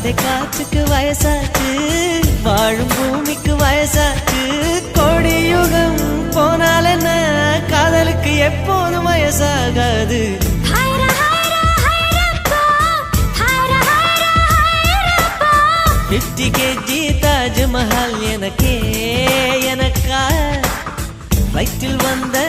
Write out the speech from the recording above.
பாதை காற்றுக்கு வயசாச்சு, வாழும் பூமிக்கு வயசாச்சு. கோடியுகம் போனால் என்ன, காதலுக்கு எப்போதும் வயசாகாது. பிப்டி கேஜி தாஜ்மஹால் எனக்கே எனக்கா, வயிற்றில் வந்த